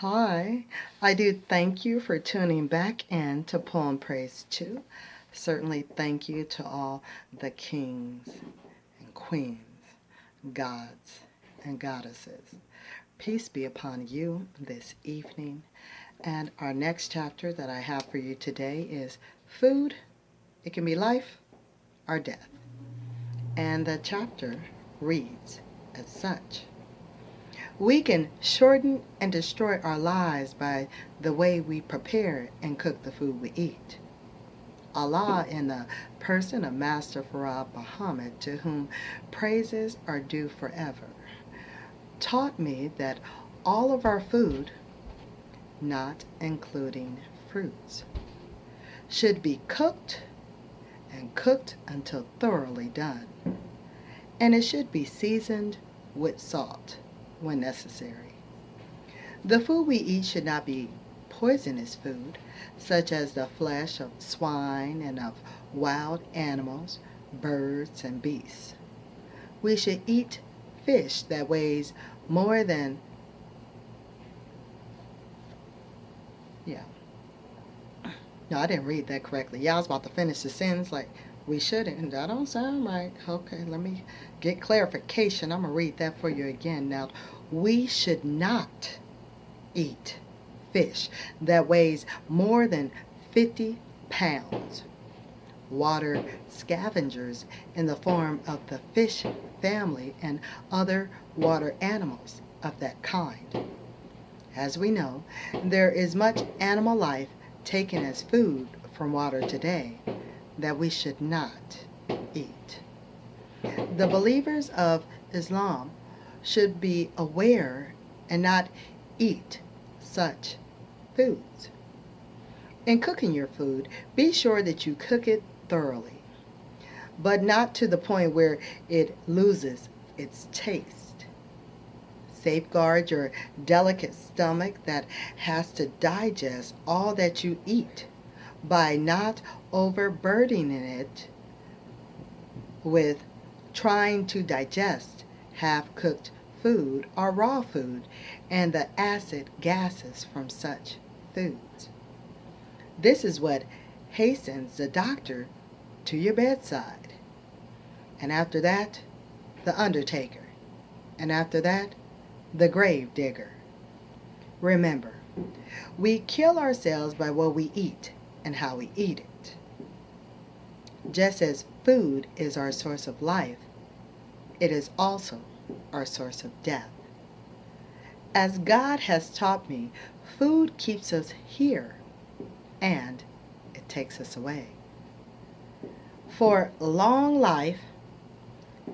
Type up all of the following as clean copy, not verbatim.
Hi, I do thank you for tuning back in to Poem Praise 2. Certainly thank you to all the kings and queens, gods and goddesses. Peace be upon you this evening. And our next chapter that I have for you today is Food. It can be life or death. And the chapter reads as such. We can shorten and destroy our lives by the way we prepare and cook the food we eat. Allah, in the person of Master Farad Muhammad, to whom praises are due forever, taught me that all of our food, not including fruits, should be cooked and cooked until thoroughly done, and it should be seasoned with salt when necessary. The food we eat should not be poisonous food, such as the flesh of swine and of wild animals, birds, and beasts. We should eat fish that weighs more than, no, I didn't read that correctly. Yeah, I was about to finish the sentence like, we shouldn't. That don't sound right. Okay, let me get clarification. I'm going to read that for you again. Now, we should not eat fish that weighs more than 50 pounds. Water scavengers in the form of the fish family and other water animals of that kind. As we know, there is much animal life taken as food from water today that we should not eat. The believers of Islam should be aware and not eat such foods. In cooking your food, be sure that you cook it thoroughly, but not to the point where it loses its taste. Safeguard your delicate stomach that has to digest all that you eat by not overburdening it with trying to digest half-cooked food or raw food and the acid gases from such foods. This is what hastens the doctor to your bedside. And after that, the undertaker. And after that, the grave digger. Remember, we kill ourselves by what we eat and how we eat it. Just as food is our source of life, it is also our source of death. As God has taught me, food keeps us here and it takes us away. For long life,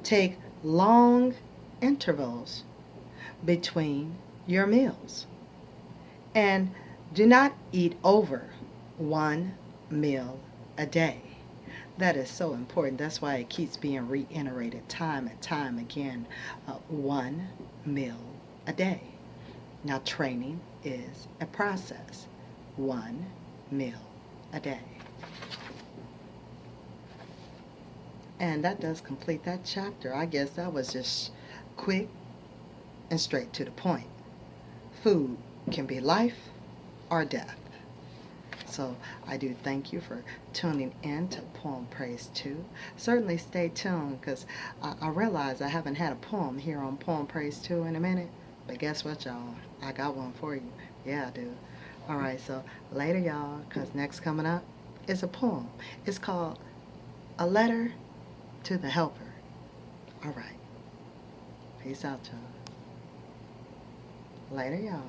take long intervals between your meals. And do not eat over one meal a day. That is so important. That's why it keeps being reiterated time and time again. One meal a day. Now, training is a process. One meal a day. And that does complete that chapter. I guess that was just quick and straight to the point. Food can be life or death. So I do thank you for tuning in to Poem Praise 2. Certainly stay tuned because I realize I haven't had a poem here on Poem Praise 2 in a minute. But guess what, y'all? I got one for you. Yeah, I do. Alright, so later, y'all, because next coming up is a poem. It's called A Letter to the Helper. Alright. Peace out, y'all. Later, y'all.